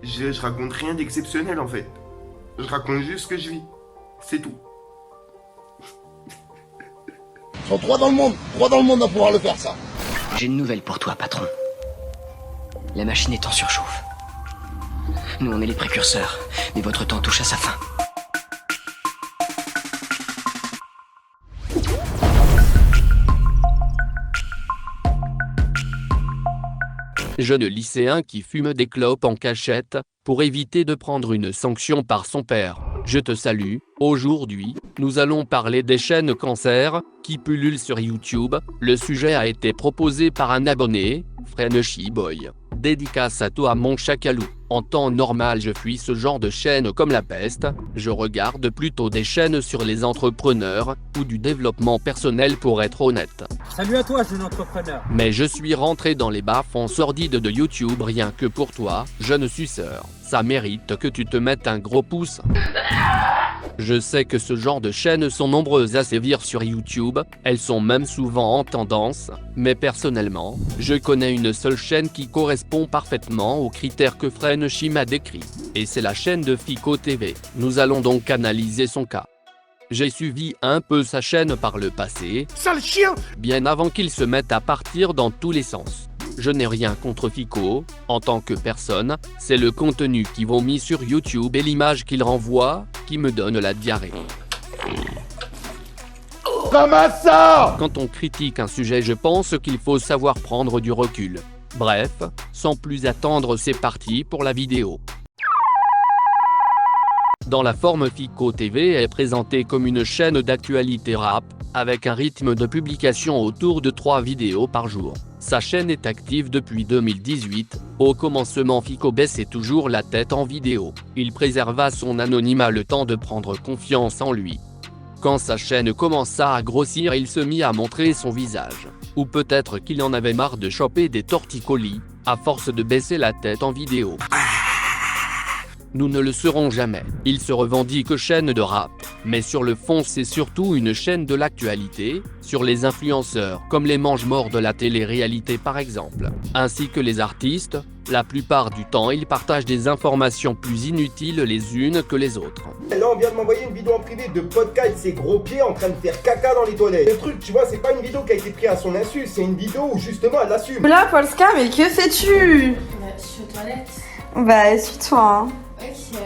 Je raconte rien d'exceptionnel en fait. Je raconte juste ce que je vis. C'est tout. Ils sont trois dans le monde à pouvoir le faire ça. J'ai une nouvelle pour toi, patron. La machine est en surchauffe. Nous, on est les précurseurs, mais votre temps touche à sa fin. Jeune lycéen qui fume des clopes en cachette pour éviter de prendre une sanction par son père. Je te salue. Aujourd'hui, nous allons parler des chaînes cancer qui pullulent sur YouTube. Le sujet a été proposé par un abonné, Frenchy Boy. Dédicace à toi mon chacalou. En temps normal je fuis ce genre de chaîne comme la peste. Je regarde plutôt des chaînes sur les entrepreneurs ou du développement personnel pour être honnête. Salut à toi jeune entrepreneur. Mais je suis rentré dans les bas-fonds sordides de YouTube rien que pour toi, jeune suceur. Ça mérite que tu te mettes un gros pouce. Je sais que ce genre de chaînes sont nombreuses à sévir sur YouTube, elles sont même souvent en tendance, mais personnellement, je connais une seule chaîne qui correspond parfaitement aux critères que Frenchy m'a décrits, et c'est la chaîne de Fico TV. Nous allons donc analyser son cas. J'ai suivi un peu sa chaîne par le passé, Sale chien! bien avant qu'il se mette à partir dans tous les sens. Je n'ai rien contre Fico, en tant que personne, c'est le contenu qui vomit sur YouTube et l'image qu'il renvoie qui me donne la diarrhée. Ramasse ça! Quand on critique un sujet, je pense qu'il faut savoir prendre du recul. Bref, sans plus attendre, c'est parti pour la vidéo. Dans la forme, Fico TV est présentée comme une chaîne d'actualité rap, avec un rythme de publication autour de 3 vidéos par jour. Sa chaîne est active depuis 2018, au commencement Fico baissait toujours la tête en vidéo. Il préserva son anonymat le temps de prendre confiance en lui. Quand sa chaîne commença à grossir, il se mit à montrer son visage. Ou peut-être qu'il en avait marre de choper des torticolis, à force de baisser la tête en vidéo. Nous ne le serons jamais. Il se revendique chaîne de rap, mais sur le fond c'est surtout une chaîne de l'actualité, sur les influenceurs, comme les mange-morts de la télé-réalité par exemple, ainsi que les artistes. La plupart du temps ils partagent des informations plus inutiles les unes que les autres. Là on vient de m'envoyer une vidéo en privé de Podka et de ses gros pieds en train de faire caca dans les toilettes. Le truc tu vois c'est pas une vidéo qui a été prise à son insu, c'est une vidéo où justement elle assume. Là, Polska, mais que fais-tu? Je suis aux toilettes. Bah, suis-toi. Hein. Ok.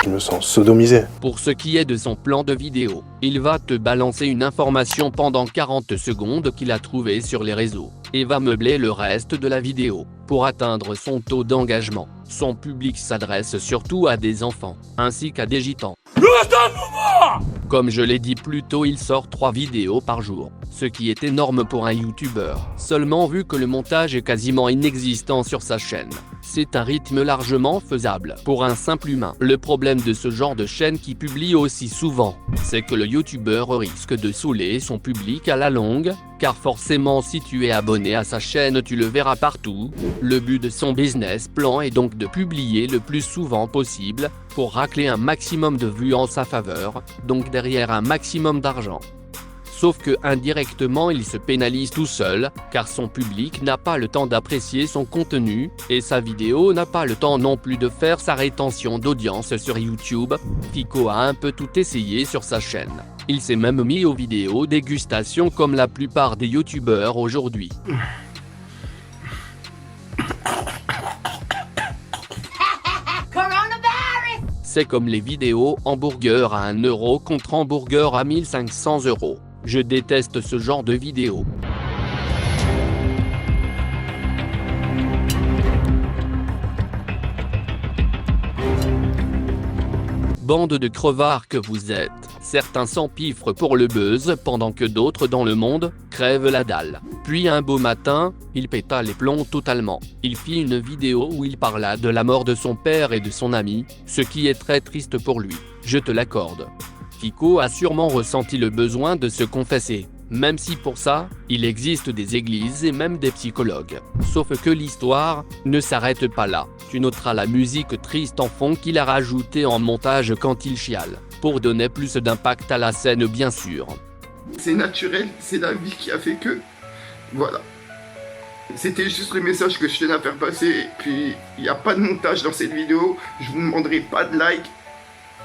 Je me sens sodomisé. Pour ce qui est de son plan de vidéo, il va te balancer une information pendant 40 secondes qu'il a trouvée sur les réseaux, et va meubler le reste de la vidéo. Pour atteindre son taux d'engagement, son public s'adresse surtout à des enfants, ainsi qu'à des gitans. Comme je l'ai dit plus tôt, il sort 3 vidéos par jour, ce qui est énorme pour un youtubeur, seulement vu que le montage est quasiment inexistant sur sa chaîne. C'est un rythme largement faisable pour un simple humain. Le problème de ce genre de chaîne qui publie aussi souvent, c'est que le youtubeur risque de saouler son public à la longue, car forcément si tu es abonné à sa chaîne tu le verras partout. Le but de son business plan est donc de publier le plus souvent possible, pour racler un maximum de vues en sa faveur, donc derrière un maximum d'argent. Sauf que indirectement il se pénalise tout seul, car son public n'a pas le temps d'apprécier son contenu, et sa vidéo n'a pas le temps non plus de faire sa rétention d'audience sur YouTube. Fico a un peu tout essayé sur sa chaîne. Il s'est même mis aux vidéos dégustation comme la plupart des youtubeurs aujourd'hui. C'est comme les vidéos hamburger à 1 € contre hamburger à 1500 €. Je déteste ce genre de vidéos. Bande de crevards que vous êtes. Certains s'empiffrent pour le buzz pendant que d'autres dans le monde crèvent la dalle. Puis un beau matin, il péta les plombs totalement. Il fit une vidéo où il parla de la mort de son père et de son ami, ce qui est très triste pour lui, je te l'accorde. Fico a sûrement ressenti le besoin de se confesser, même si pour ça, il existe des églises et même des psychologues. Sauf que l'histoire ne s'arrête pas là. Tu noteras la musique triste en fond qu'il a rajoutée en montage quand il chiale, pour donner plus d'impact à la scène bien sûr. C'est naturel, c'est la vie qui a fait que... Voilà. C'était juste le message que je tenais à faire passer. Et puis, il n'y a pas de montage dans cette vidéo. Je vous demanderai pas de like.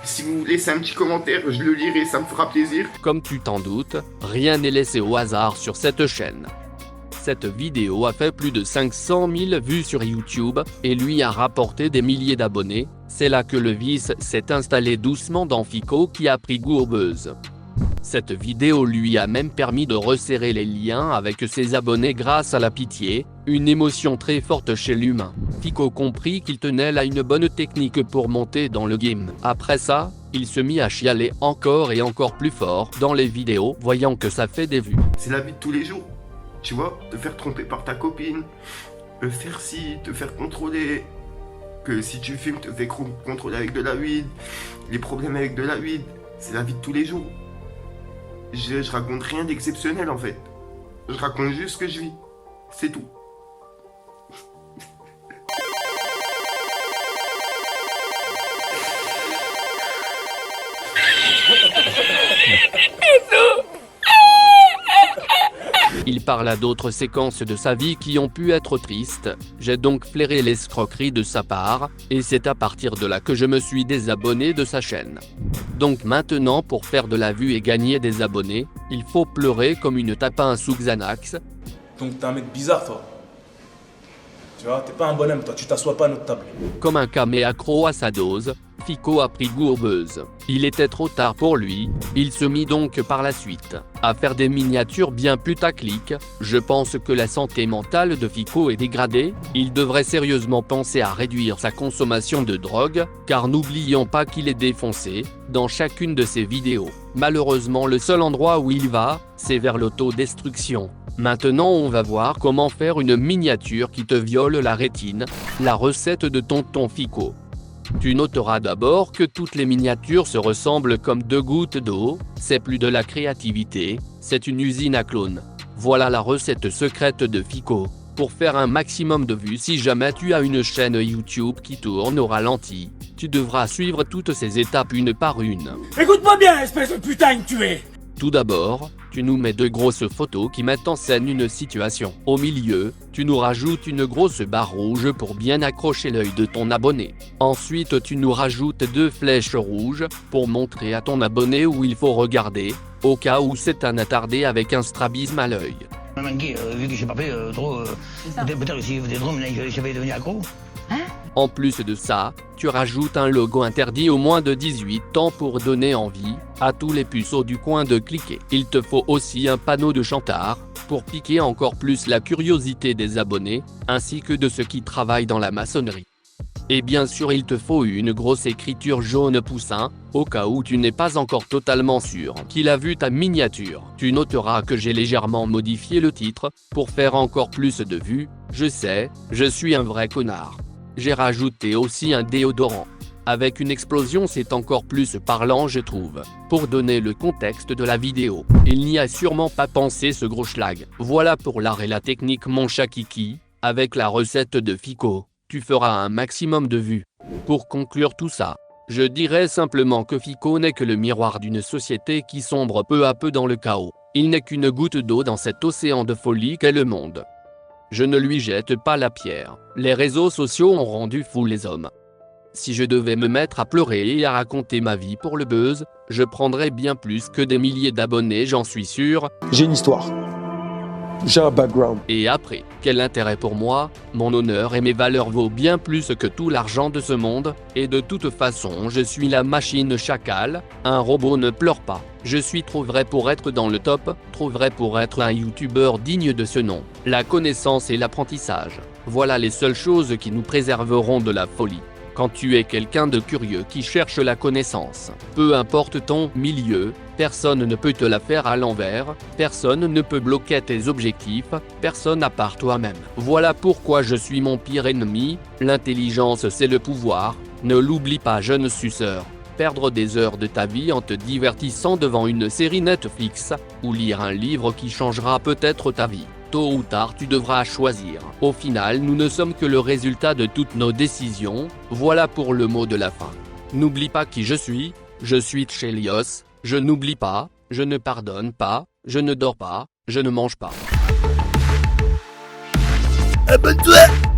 Si vous laissez un petit commentaire, je le lirai, ça me fera plaisir. Comme tu t'en doutes, rien n'est laissé au hasard sur cette chaîne. Cette vidéo a fait plus de 500 000 vues sur YouTube et lui a rapporté des milliers d'abonnés. C'est là que le vice s'est installé doucement dans Fico qui a pris goût au buzz. Cette vidéo lui a même permis de resserrer les liens avec ses abonnés grâce à la pitié, une émotion très forte chez l'humain. Fico comprit qu'il tenait là une bonne technique pour monter dans le game. Après ça, il se mit à chialer encore et encore plus fort dans les vidéos, voyant que ça fait des vues. C'est la vie de tous les jours. Tu vois, te faire tromper par ta copine, faire ci, te faire contrôler, que si tu fumes, te fais contrôler avec de la weed, les problèmes avec de la weed, c'est la vie de tous les jours. Je raconte rien d'exceptionnel en fait. Je raconte juste ce que je vis. C'est tout. Il parla d'autres séquences de sa vie qui ont pu être tristes, j'ai donc flairé l'escroquerie de sa part, et c'est à partir de là que je me suis désabonné de sa chaîne. Donc maintenant pour faire de la vue et gagner des abonnés, il faut pleurer comme une tapin sous Xanax. Donc t'es un mec bizarre toi. Tu vois, t'es pas un bonhomme toi, tu t'assois pas à notre table. Comme un camé accro à sa dose, Fico a pris goût au buzz. Il était trop tard pour lui, il se mit donc par la suite à faire des miniatures bien putaclic. Je pense que la santé mentale de Fico est dégradée, il devrait sérieusement penser à réduire sa consommation de drogue, car n'oublions pas qu'il est défoncé dans chacune de ses vidéos. Malheureusement le seul endroit où il va, c'est vers l'autodestruction. Maintenant on va voir comment faire une miniature qui te viole la rétine, la recette de tonton Fico. Tu noteras d'abord que toutes les miniatures se ressemblent comme deux gouttes d'eau, c'est plus de la créativité, c'est une usine à clones. Voilà la recette secrète de Fico. Pour faire un maximum de vues, si jamais tu as une chaîne YouTube qui tourne au ralenti, tu devras suivre toutes ces étapes une par une. Écoute-moi bien, espèce de putain que tu es! Tout d'abord, tu nous mets deux grosses photos qui mettent en scène une situation. Au milieu, tu nous rajoutes une grosse barre rouge pour bien accrocher l'œil de ton abonné. Ensuite, tu nous rajoutes deux flèches rouges pour montrer à ton abonné où il faut regarder, au cas où c'est un attardé avec un strabisme à l'œil. Vu que j'ai pas fait trop, peut-être que si des drômes, j'avais devenu accro. En plus de ça, tu rajoutes un logo interdit aux moins de 18 ans pour donner envie à tous les puceaux du coin de cliquer. Il te faut aussi un panneau de chantard pour piquer encore plus la curiosité des abonnés ainsi que de ceux qui travaillent dans la maçonnerie. Et bien sûr il te faut une grosse écriture jaune poussin, au cas où tu n'es pas encore totalement sûr qu'il a vu ta miniature. Tu noteras que j'ai légèrement modifié le titre pour faire encore plus de vues. Je sais, je suis un vrai connard. J'ai rajouté aussi un déodorant. Avec une explosion c'est encore plus parlant je trouve. Pour donner le contexte de la vidéo, il n'y a sûrement pas pensé ce gros schlag. Voilà pour l'art et la technique mon chat Kiki, avec la recette de Fico, tu feras un maximum de vues. Pour conclure tout ça, je dirais simplement que Fico n'est que le miroir d'une société qui sombre peu à peu dans le chaos. Il n'est qu'une goutte d'eau dans cet océan de folie qu'est le monde. Je ne lui jette pas la pierre. Les réseaux sociaux ont rendu fous les hommes. Si je devais me mettre à pleurer et à raconter ma vie pour le buzz, je prendrais bien plus que des milliers d'abonnés, j'en suis sûr. J'ai une histoire. J'ai un background. Et après, quel intérêt pour moi? Mon honneur et mes valeurs vaut bien plus que tout l'argent de ce monde, et de toute façon je suis la machine chacal, un robot ne pleure pas. Je suis trop vrai pour être dans le top, trop vrai pour être un youtubeur digne de ce nom. La connaissance et l'apprentissage, voilà les seules choses qui nous préserveront de la folie. Quand tu es quelqu'un de curieux qui cherche la connaissance, peu importe ton milieu, personne ne peut te la faire à l'envers, personne ne peut bloquer tes objectifs, personne à part toi-même. Voilà pourquoi je suis mon pire ennemi, l'intelligence c'est le pouvoir, ne l'oublie pas jeune suceur. Perdre des heures de ta vie en te divertissant devant une série Netflix, ou lire un livre qui changera peut-être ta vie. Tôt ou tard tu devras choisir. Au final nous ne sommes que le résultat de toutes nos décisions, voilà pour le mot de la fin. N'oublie pas qui je suis Chelios, je n'oublie pas, je ne pardonne pas, je ne dors pas, je ne mange pas. Abonne-toi.